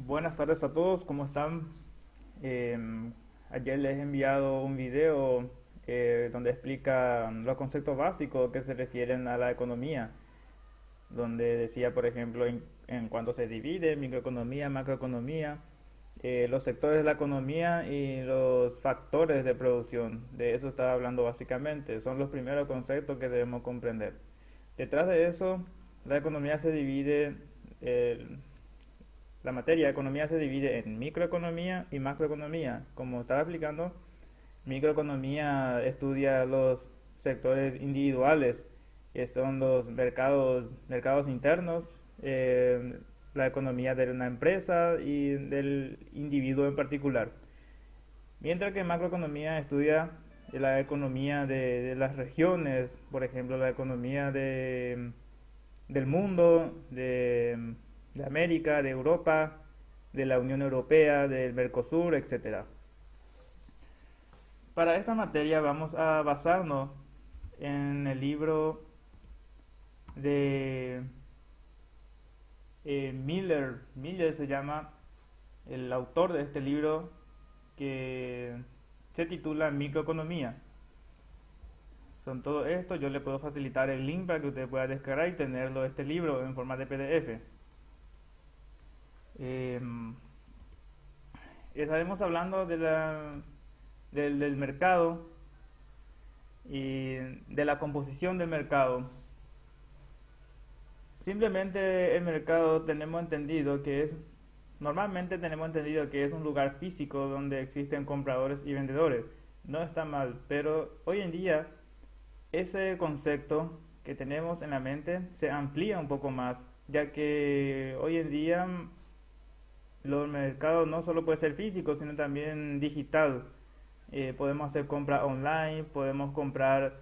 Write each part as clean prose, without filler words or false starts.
Buenas tardes a todos, ¿cómo están? Ayer les he enviado un video donde explica los conceptos básicos que se refieren a la economía, donde decía, por ejemplo, en cuánto se divide, microeconomía, macroeconomía, los sectores de la economía y los factores de producción. De eso estaba hablando básicamente, son los primeros conceptos que debemos comprender. Detrás de eso, la economía se divide, eh, la materia de economía se divide en microeconomía y macroeconomía. Como estaba explicando, microeconomía estudia los sectores individuales, que son los mercados internos, la economía de una empresa y del individuo en particular. Mientras que macroeconomía estudia la economía de las regiones, por ejemplo, la economía del mundo, de América, de Europa, de la Unión Europea, del Mercosur, etcétera. Para esta materia vamos a basarnos en el libro de Miller. Miller se llama el autor de este libro, que se titula Microeconomía. Son todo esto, yo le puedo facilitar el link para que usted pueda descargar y tenerlo este libro en forma de PDF. Eh, Estaremos hablando del mercado y de la composición del mercado. Simplemente el mercado normalmente tenemos entendido que es un lugar físico donde existen compradores y vendedores. No está mal, pero hoy en día ese concepto que tenemos en la mente se amplía un poco más, ya que hoy en día los mercados no solo puede ser físico, sino también digital. Podemos hacer compra online, podemos comprar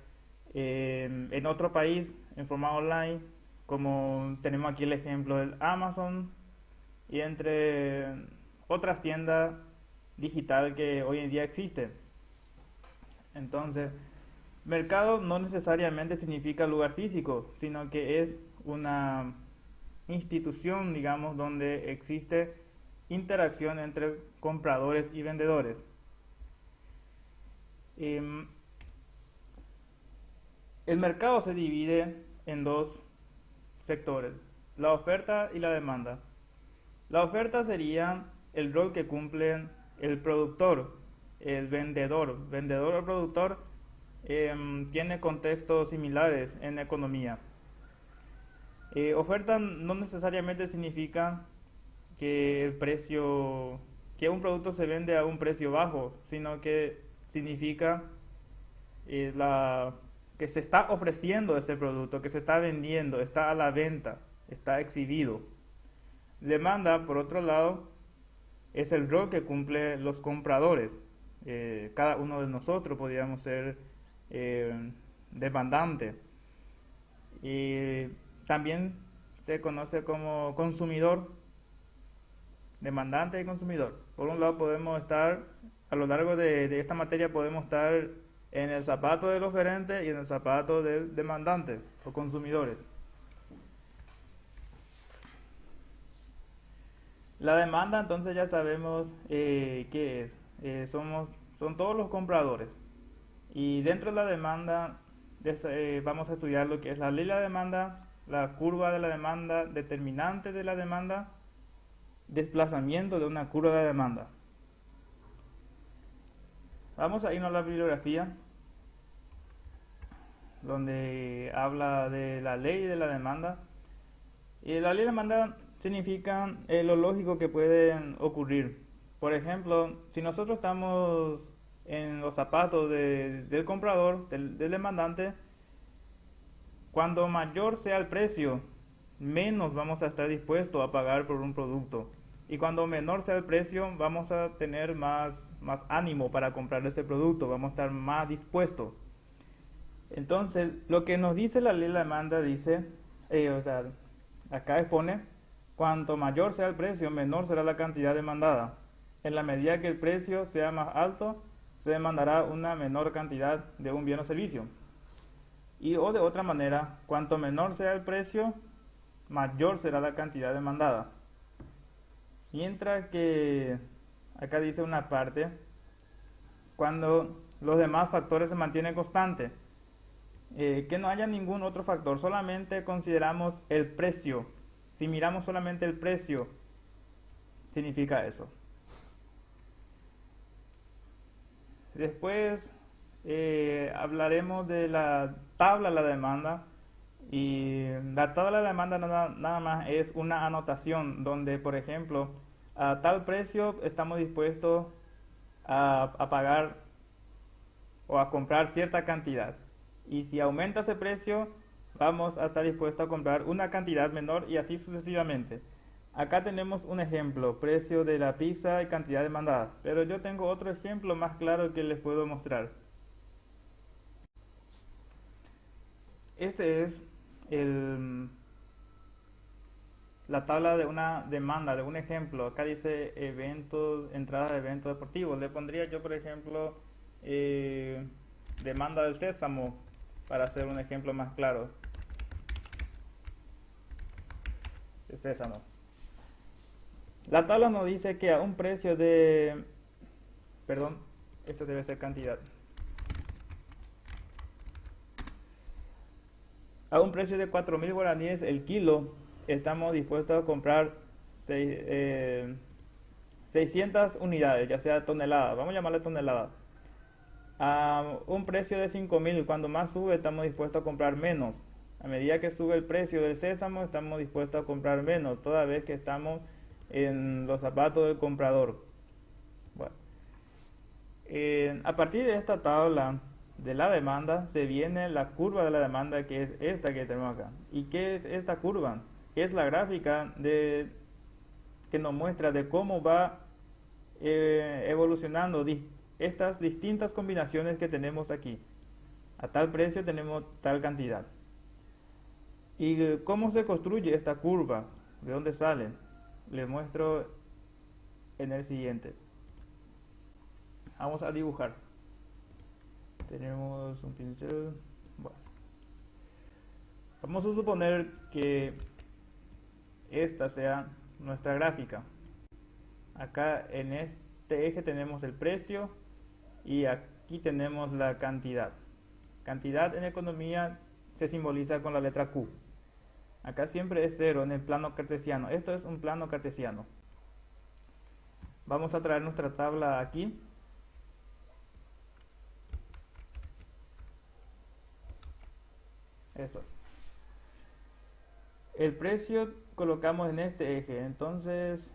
en otro país en forma online, como tenemos aquí el ejemplo del Amazon y entre otras tiendas digital que hoy en día existen. Entonces, mercado no necesariamente significa lugar físico, sino que es una institución, digamos, donde existe interacción entre compradores y vendedores. Em, el mercado se divide en dos sectores, la oferta y la demanda. La oferta sería el rol que cumple el productor, el vendedor. Vendedor o productor tiene contextos similares en la economía. Oferta no necesariamente significa que que un producto se vende a un precio bajo, sino que significa que se está ofreciendo ese producto, que se está vendiendo, está a la venta, está exhibido. Demanda, por otro lado, es el rol que cumplen los compradores. Cada uno de nosotros podríamos ser demandante. Y también se conoce como consumidor, demandante y consumidor. Por un lado podemos estar, a lo largo de esta materia podemos estar en el zapato del oferente y en el zapato del demandante o consumidores. La demanda, entonces ya sabemos qué es. Son todos los compradores. Y dentro de la demanda vamos a estudiar lo que es la ley de la demanda, la curva de la demanda, determinante de la demanda, desplazamiento de una curva de demanda. Vamos a irnos a la bibliografía, donde habla de la ley de la demanda. Y la ley de la demanda significa lo lógico que puede ocurrir. Por ejemplo, si nosotros estamos en los zapatos del comprador, del demandante, cuando mayor sea el precio, menos vamos a estar dispuestos a pagar por un producto. Y cuando menor sea el precio, vamos a tener más ánimo para comprar ese producto, vamos a estar más dispuestos. Entonces, lo que nos dice la ley de la demanda dice, acá expone, cuanto mayor sea el precio, menor será la cantidad demandada. En la medida que el precio sea más alto, se demandará una menor cantidad de un bien o servicio. O de otra manera, cuanto menor sea el precio, mayor será la cantidad demandada. Mientras que acá dice una parte, cuando los demás factores se mantienen constantes, que no haya ningún otro factor, solamente consideramos el precio. Si miramos solamente el precio, significa eso. Después hablaremos de la tabla de la demanda. Y la tabla de la demanda nada más es una anotación donde, por ejemplo, a tal precio estamos dispuestos a pagar o a comprar cierta cantidad. Y si aumenta ese precio, vamos a estar dispuestos a comprar una cantidad menor y así sucesivamente. Acá tenemos un ejemplo, precio de la pizza y cantidad demandada. Pero yo tengo otro ejemplo más claro que les puedo mostrar. Este es el, la tabla de una demanda, de un ejemplo. Acá dice eventos, entrada de eventos deportivos. Le pondría yo, por ejemplo, eh, demanda del sésamo, para hacer un ejemplo más claro. El sésamo. La tabla nos dice que a un precio de... Perdón, esto debe ser cantidad. A un precio de 4.000 guaraníes el kilo, estamos dispuestos a comprar 600 unidades, ya sea toneladas, vamos a llamarle toneladas. A un precio de 5.000, cuando más sube, estamos dispuestos a comprar menos. A medida que sube el precio del sésamo, estamos dispuestos a comprar menos, toda vez que estamos en los zapatos del comprador. Bueno, a partir de esta tabla de la demanda se viene la curva de la demanda, que es esta que tenemos acá. ¿Y qué es esta curva? Es la gráfica que nos muestra de cómo va evolucionando estas distintas combinaciones que tenemos aquí. A tal precio tenemos tal cantidad. ¿Y cómo se construye esta curva? ¿De dónde sale? Les muestro en el siguiente. Vamos a dibujar. Tenemos un pincel. Bueno, vamos a suponer que esta sea nuestra gráfica. Acá en este eje tenemos el precio y aquí tenemos la cantidad. Cantidad en economía se simboliza con la letra Q. Acá siempre es cero en el plano cartesiano. Esto es un plano cartesiano. Vamos a traer nuestra tabla aquí. Esto. El precio colocamos en este eje. Entonces,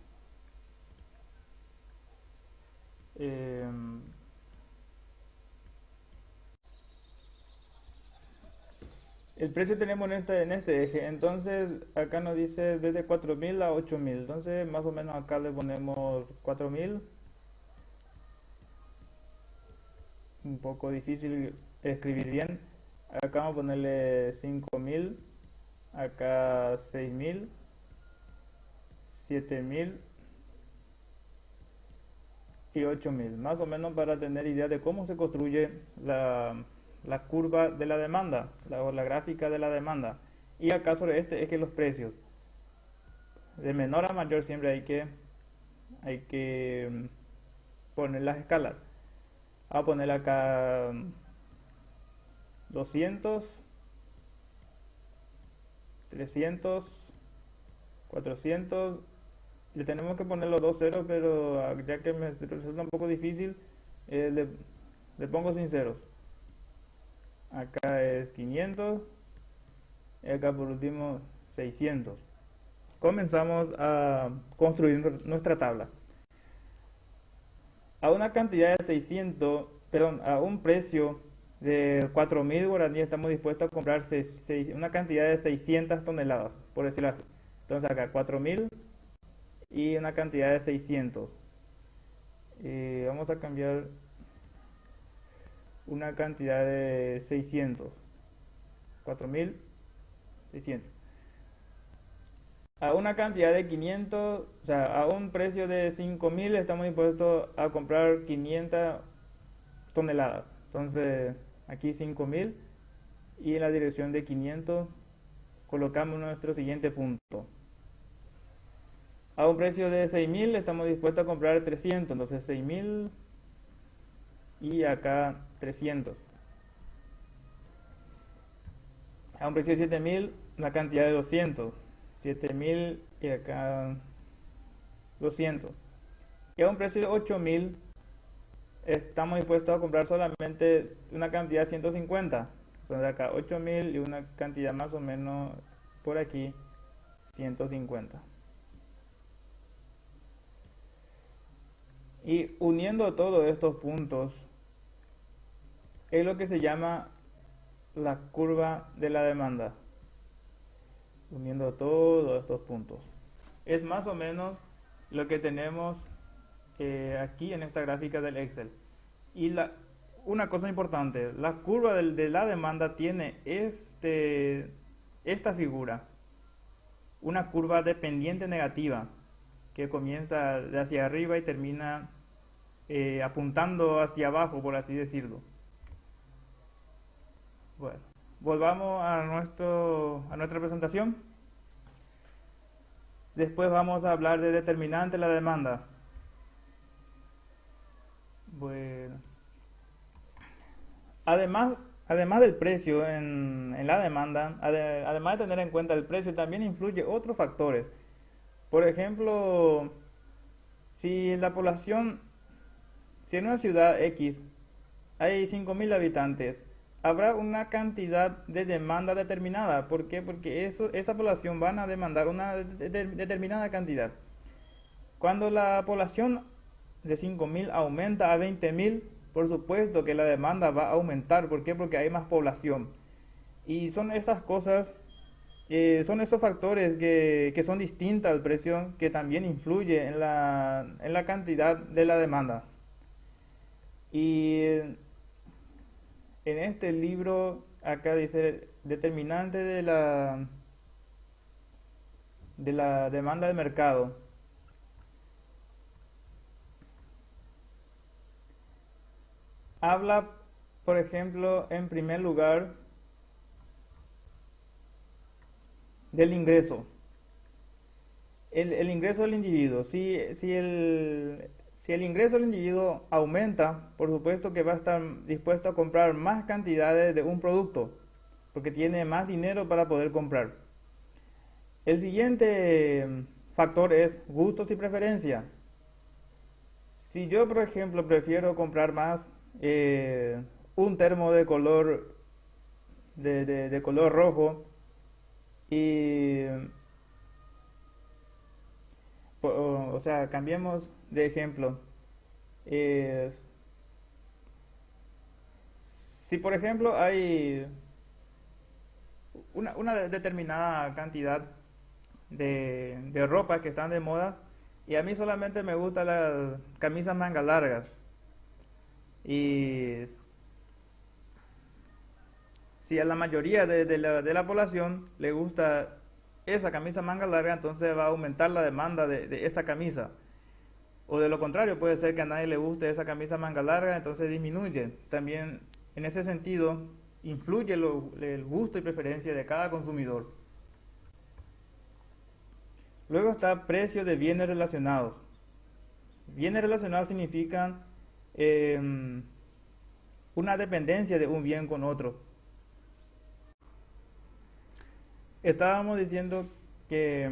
el precio tenemos en este eje. Entonces, acá nos dice desde 4.000 a 8.000. Entonces, más o menos acá le ponemos 4.000. Un poco difícil escribir bien. Acá vamos a ponerle 5.000. Acá 6.000. 7.000 y 8.000, más o menos para tener idea de cómo se construye la curva de la demanda, la gráfica de la demanda. Y acá sobre este es que los precios, de menor a mayor, siempre hay que poner las escalas. Voy a poner acá 200, 300, 400. Le tenemos que poner los dos ceros, pero ya que me resulta un poco difícil, le pongo sin ceros. Acá es 500 y acá por último 600. Comenzamos a construir nuestra tabla. A una cantidad de 600, perdón, a un precio de 4.000 guaraníes estamos dispuestos a comprar una cantidad de 600 toneladas, por decirlo así. Entonces acá 4.000 y una cantidad de 600. Vamos a cambiar una cantidad de 600. 4.600. A una cantidad de 500, o sea, a un precio de 5.000 estamos dispuestos a comprar 500 toneladas. Entonces, aquí 5.000 y en la dirección de 500 colocamos nuestro siguiente punto. A un precio de 6.000 estamos dispuestos a comprar 300, entonces 6.000 y acá 300. A un precio de 7.000, una cantidad de 200. 7.000 y acá 200. Y a un precio de 8.000 estamos dispuestos a comprar solamente una cantidad de 150. Entonces acá 8.000 y una cantidad más o menos por aquí 150. Y uniendo todos estos puntos es lo que se llama la curva de la demanda. Uniendo todos estos puntos. Es más o menos lo que tenemos aquí en esta gráfica del Excel. Y una cosa importante, la curva de la demanda tiene esta figura, una curva dependiente negativa que comienza de hacia arriba y termina apuntando hacia abajo, por así decirlo. Bueno, volvamos a nuestra presentación. Después vamos a hablar de determinante de la demanda. Bueno, además del precio en la demanda, además de tener en cuenta el precio, también influye otros factores. Por ejemplo, si la población, si en una ciudad X hay 5.000 habitantes, habrá una cantidad de demanda determinada. ¿Por qué? Porque esa población van a demandar una determinada cantidad. Cuando la población de 5.000 aumenta a 20.000, por supuesto que la demanda va a aumentar. ¿Por qué? Porque hay más población. Y son esas cosas, son esos factores que son distintos al precio que también influye en la cantidad de la demanda. Y en este libro acá dice determinante de la demanda de mercado. Habla, por ejemplo, en primer lugar del ingreso. El ingreso del individuo. Si el ingreso del individuo aumenta, por supuesto que va a estar dispuesto a comprar más cantidades de un producto, porque tiene más dinero para poder comprar. El siguiente factor es gustos y preferencia. Si yo, por ejemplo, prefiero comprar más un termo de color de color rojo y o sea, cambiemos de ejemplo. Eh, si por ejemplo hay una determinada cantidad de ropa que están de moda y a mí solamente me gustan las camisas manga largas y si a la mayoría de la población le gusta esa camisa manga larga, entonces va a aumentar la demanda de esa camisa. O de lo contrario, puede ser que a nadie le guste esa camisa manga larga, entonces disminuye. También en ese sentido influye el gusto y preferencia de cada consumidor. Luego está precio de bienes relacionados. Bienes relacionados significan una dependencia de un bien con otro. Estábamos diciendo que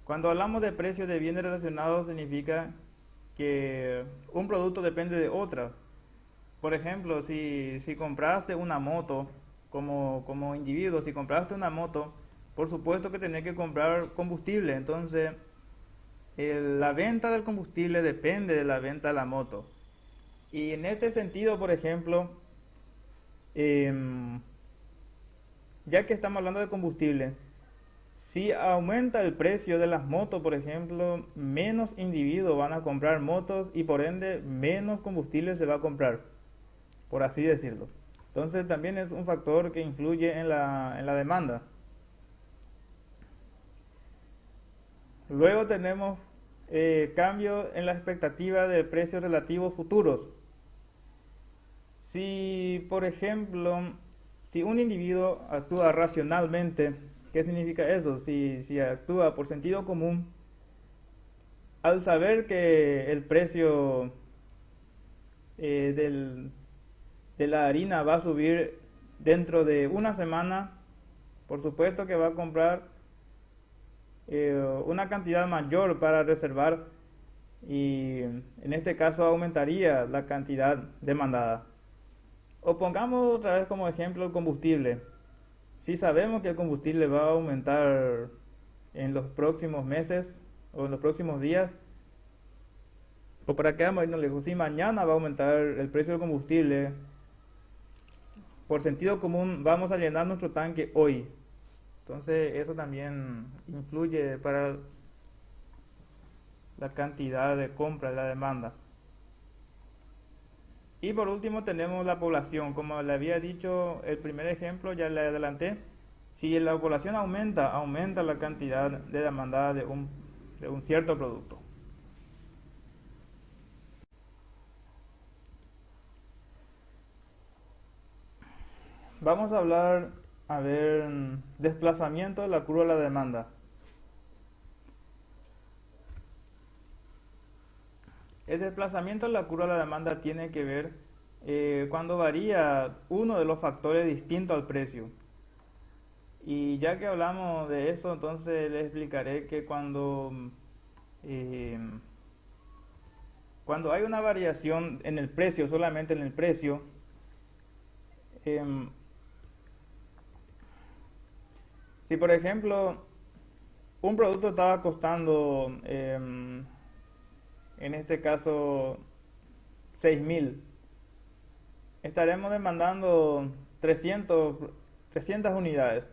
cuando hablamos de precio de bienes relacionados significa que un producto depende de otra. Por ejemplo, si compraste una moto como individuo, si compraste una moto, por supuesto que tenés que comprar combustible. Entonces, la venta del combustible depende de la venta de la moto. Y en este sentido, por ejemplo, ya que estamos hablando de combustible, si aumenta el precio de las motos, por ejemplo, menos individuos van a comprar motos y por ende menos combustible se va a comprar, por así decirlo. Entonces también es un factor que influye en la demanda. Luego tenemos cambios en la expectativa de precios relativos futuros. Si, por ejemplo, si un individuo actúa racionalmente ¿Qué significa eso? Si actúa por sentido común, al saber que el precio eh, del, de la harina va a subir dentro de una semana, por supuesto que va a comprar una cantidad mayor para reservar y en este caso aumentaría la cantidad demandada. O pongamos otra vez como ejemplo el combustible. Si sabemos que el combustible va a aumentar en los próximos meses o en los próximos días, o para que vamos a irnos lejos, si mañana va a aumentar el precio del combustible, por sentido común vamos a llenar nuestro tanque hoy. Entonces eso también influye para la cantidad de compra, la demanda. Y por último tenemos la población. Como le había dicho, el primer ejemplo ya le adelanté. Si la población aumenta, aumenta la cantidad de demanda de un cierto producto. Vamos a hablar, a ver, desplazamiento de la curva de la demanda. El desplazamiento de la curva de la demanda tiene que ver cuando varía uno de los factores distintos al precio. Y ya que hablamos de eso, entonces les explicaré que eh, cuando hay una variación en el precio, solamente en el precio, em, si por ejemplo un producto estaba costando, en este caso, 6.000, estaremos demandando 300 unidades.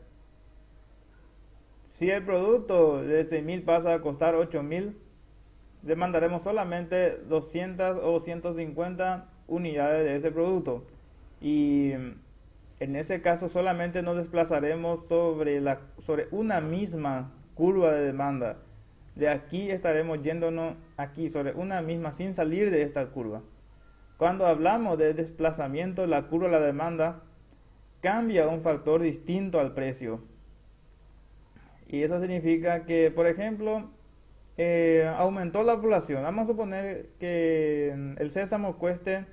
Si el producto de 6.000 pasa a costar 8.000, demandaremos solamente 200 o 150 unidades de ese producto. Y en ese caso solamente nos desplazaremos sobre una misma curva de demanda. De aquí estaremos yéndonos aquí sobre una misma sin salir de esta curva. Cuando hablamos de desplazamiento, la curva de la demanda cambia un factor distinto al precio. Y eso significa que, por ejemplo, aumentó la población. Vamos a suponer que el sésamo cueste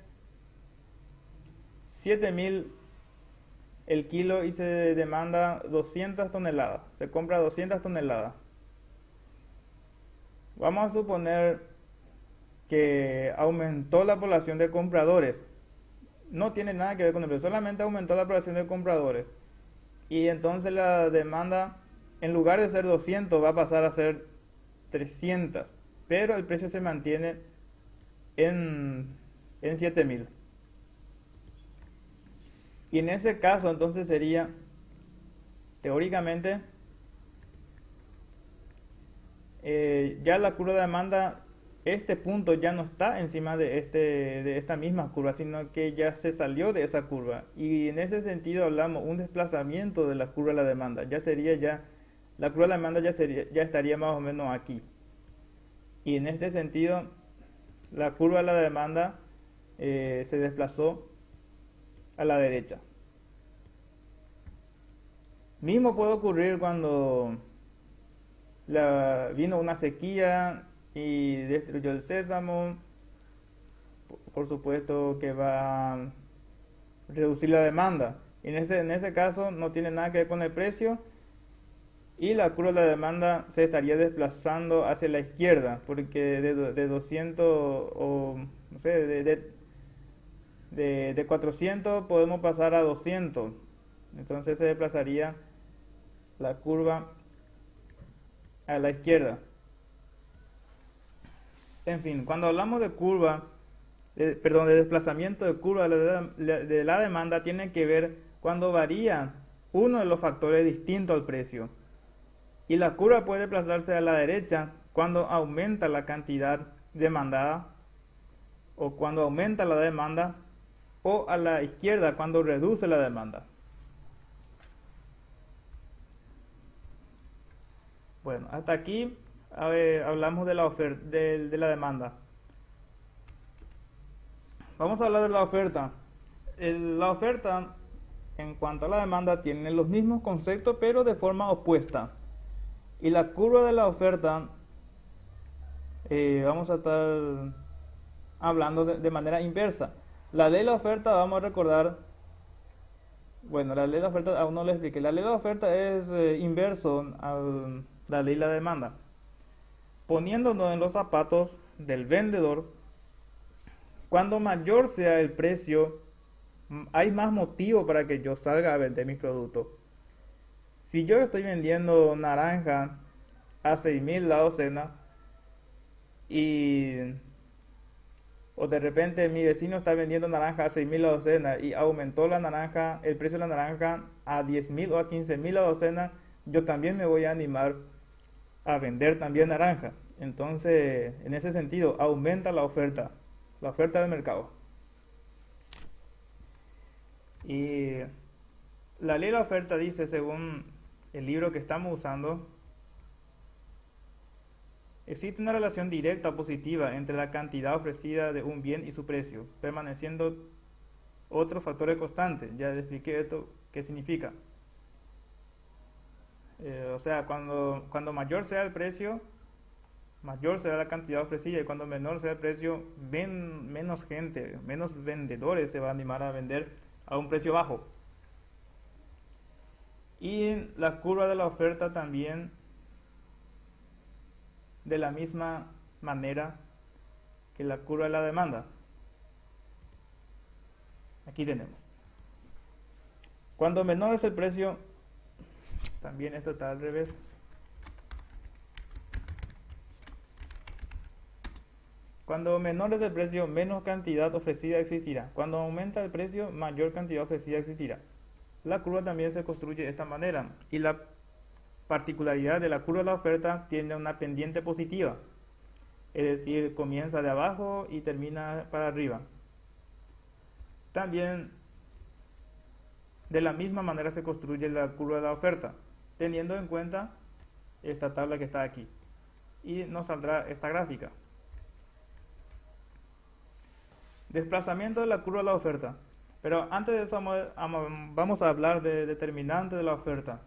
7.000 el kilo y se demanda 200 toneladas. Se compra 200 toneladas. Vamos a suponer que aumentó la población de compradores. No tiene nada que ver con el precio, solamente aumentó la población de compradores. Y entonces la demanda, en lugar de ser 200, va a pasar a ser 300. Pero el precio se mantiene en 7.000. Y en ese caso entonces sería, teóricamente, ya la curva de demanda, este punto ya no está encima de esta misma curva, sino que ya se salió de esa curva. Y en ese sentido hablamos un desplazamiento de la curva de la demanda. La curva de la demanda ya estaría más o menos aquí. Y en este sentido, la curva de la demanda se desplazó a la derecha. Mismo puede ocurrir cuando vino una sequía y destruyó el sésamo. Por supuesto que va a reducir la demanda. En ese caso no tiene nada que ver con el precio y la curva de la demanda se estaría desplazando hacia la izquierda, porque de 200 o no sé, de 400 podemos pasar a 200. Entonces se desplazaría la curva a la izquierda. En fin, cuando hablamos de de desplazamiento de curva de la demanda, tiene que ver cuando varía uno de los factores distintos al precio. Y la curva puede desplazarse a la derecha cuando aumenta la cantidad demandada o cuando aumenta la demanda, o a la izquierda cuando reduce la demanda. Bueno, hasta aquí hablamos de la oferta, de la demanda. Vamos a hablar de la oferta. La oferta en cuanto a la demanda tienen los mismos conceptos pero de forma opuesta. Y la curva de la oferta, vamos a estar hablando de manera inversa. La ley de la oferta, vamos a recordar, bueno, la ley de la oferta aún no le expliqué. La ley de la oferta es inverso a la ley de la demanda. Poniéndonos en los zapatos del vendedor, cuando mayor sea el precio, hay más motivo para que yo salga a vender mis productos. Si yo estoy vendiendo naranja a 6.000 la docena y o de repente mi vecino está vendiendo naranja a 6.000 la docena y aumentó la naranja, el precio de la naranja a 10.000 o a 15.000 la docena, yo también me voy a animar a vender también naranja. Entonces, en ese sentido, aumenta la oferta del mercado. Y la ley de la oferta dice, según el libro que estamos usando, existe una relación directa positiva entre la cantidad ofrecida de un bien y su precio, permaneciendo otros factores constantes. Ya les expliqué esto, qué significa. O sea, cuando mayor sea el precio, mayor será la cantidad ofrecida, y cuando menor sea el precio, menos gente, menos vendedores se va a animar a vender a un precio bajo. Y la curva de la oferta también, de la misma manera que la curva de la demanda. Aquí tenemos. Cuando menor es el precio, también esto está al revés. Cuando menor es el precio, menos cantidad ofrecida existirá. Cuando aumenta el precio, mayor cantidad ofrecida existirá. La curva también se construye de esta manera, y la particularidad de la curva de la oferta tiene una pendiente positiva, es decir, comienza de abajo y termina para arriba. También de la misma manera se construye la curva de la oferta, teniendo en cuenta esta tabla que está aquí, y nos saldrá esta gráfica. Desplazamiento de la curva de la oferta. Pero antes de eso vamos a hablar de determinantes de la oferta,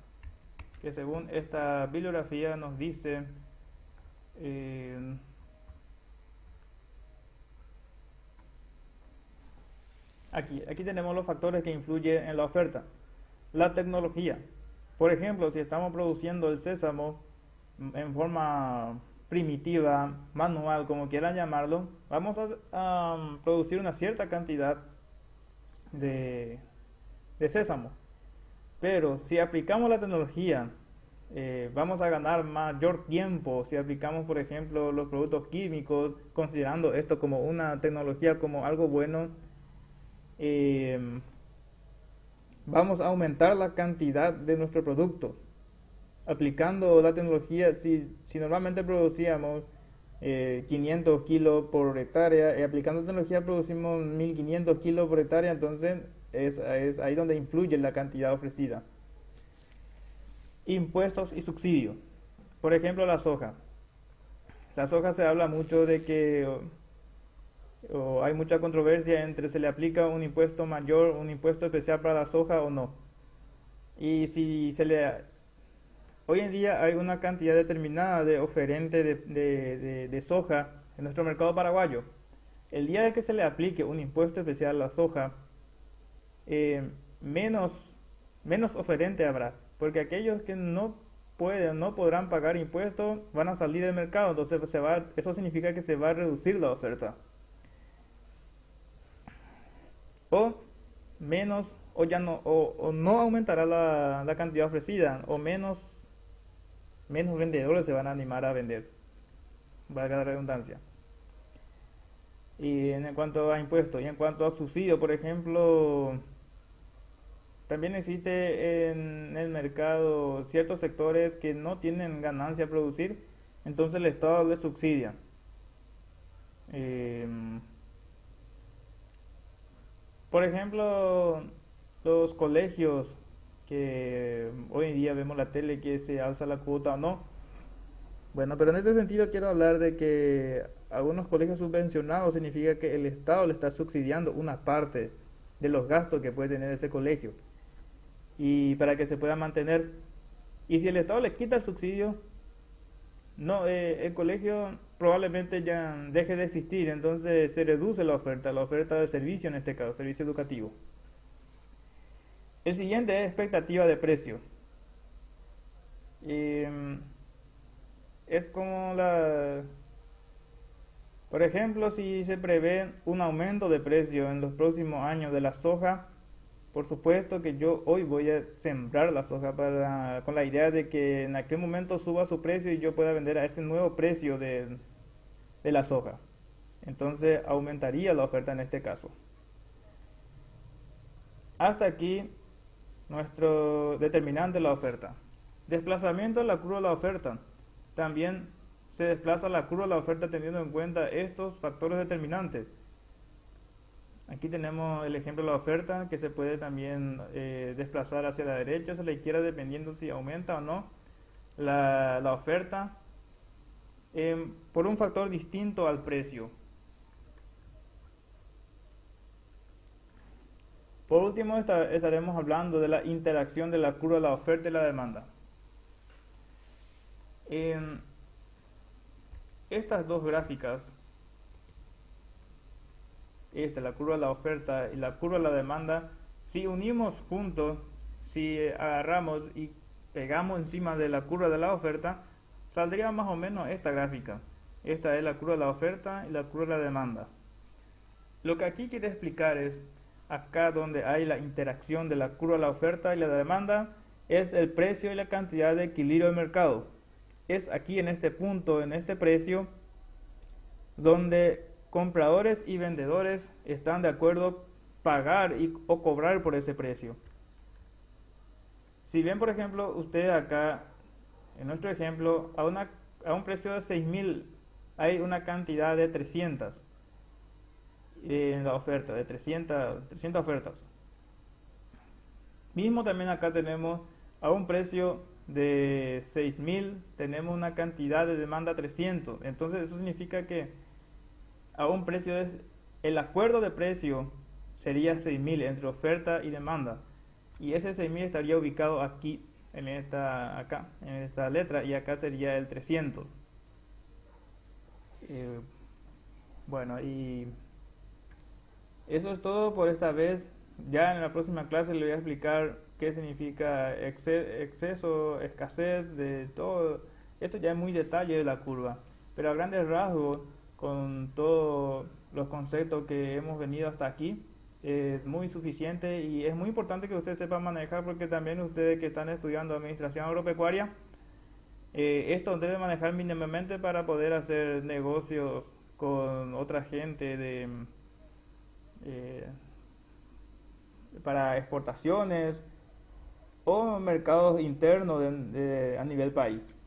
que según esta bibliografía nos dice aquí tenemos los factores que influyen en la oferta. La tecnología. Por ejemplo, si estamos produciendo el sésamo en forma primitiva, manual, como quieran llamarlo, vamos a producir una cierta cantidad de sésamo. Pero si aplicamos la tecnología, vamos a ganar mayor tiempo. Si aplicamos, por ejemplo, los productos químicos, considerando esto como una tecnología, como algo bueno, vamos a aumentar la cantidad de nuestro producto. Aplicando la tecnología, si normalmente producíamos 500 kilos por hectárea, aplicando tecnología producimos 1500 kilos por hectárea, entonces es ahí donde influye la cantidad ofrecida. Impuestos y subsidios. Por ejemplo, la soja. La soja se habla mucho de que hay mucha controversia entre se le aplica un impuesto mayor, un impuesto especial para la soja o no. Y si hoy en día hay una cantidad determinada de oferente de soja en nuestro mercado paraguayo. El día de que se le aplique un impuesto especial a la soja, menos oferente habrá, porque aquellos que no podrán pagar impuestos van a salir del mercado, entonces eso significa que se va a reducir la oferta. O menos, o ya no, o no aumentará la cantidad ofrecida, o menos vendedores se van a animar a vender, valga la redundancia. Y en cuanto a impuestos y en cuanto a subsidio, por ejemplo, también existe en el mercado ciertos sectores que no tienen ganancia a producir, entonces el Estado les subsidia. Por ejemplo, los colegios que hoy en día vemos la tele que se alza la cuota o no. Bueno, pero en este sentido quiero hablar de que algunos colegios subvencionados significa que el Estado le está subsidiando una parte de los gastos que puede tener ese colegio. y para que se pueda mantener. Y si el Estado le quita el subsidio, no, el colegio probablemente ya deje de existir, entonces se reduce la oferta de servicio en este caso, servicio educativo. El siguiente es expectativa de precio. Eh, es como por ejemplo, si se prevé un aumento de precio en los próximos años de la soja, por supuesto que yo hoy voy a sembrar la soja con la idea de que en aquel momento suba su precio y yo pueda vender a ese nuevo precio de la soja. Entonces aumentaría la oferta en este caso. Hasta aquí nuestro determinante de la oferta. Desplazamiento de la curva de la oferta. También se desplaza la curva de la oferta teniendo en cuenta estos factores determinantes. Aquí tenemos el ejemplo de la oferta que se puede también desplazar hacia la derecha o hacia la izquierda dependiendo si aumenta o no la oferta por un factor distinto al precio. Por último estaremos hablando de la interacción de la curva de la oferta y la demanda. En estas dos gráficas, la curva de la oferta y la curva de la demanda, si unimos juntos, si agarramos y pegamos encima de la curva de la oferta, saldría más o menos esta gráfica. Esta es la curva de la oferta y la curva de la demanda. Lo que aquí quiero explicar es, acá donde hay la interacción de la curva de la oferta y la demanda, es el precio y la cantidad de equilibrio del mercado. Es aquí en este punto, en este precio, donde compradores y vendedores están de acuerdo pagar o cobrar por ese precio. Si bien, por ejemplo, usted acá, en nuestro ejemplo, a un precio de 6.000 hay una cantidad de 300 en la oferta, de 300 ofertas. Mismo también acá tenemos a un precio de 6.000, tenemos una cantidad de demanda 300. Entonces eso significa que a un precio el acuerdo de precio sería 6.000 entre oferta y demanda. Y ese 6.000 estaría ubicado aquí, acá, en esta letra, y acá sería el 300. Bueno, y eso es todo por esta vez. Ya en la próxima clase le voy a explicar qué significa exceso, escasez, de todo. Esto ya es muy detalle de la curva, pero a grandes rasgos, con todos los conceptos que hemos venido hasta aquí, es muy suficiente y es muy importante que usted sepa manejar porque también ustedes que están estudiando administración agropecuaria, esto debe manejar mínimamente para poder hacer negocios con otra gente eh, para exportaciones o mercados internos a nivel país.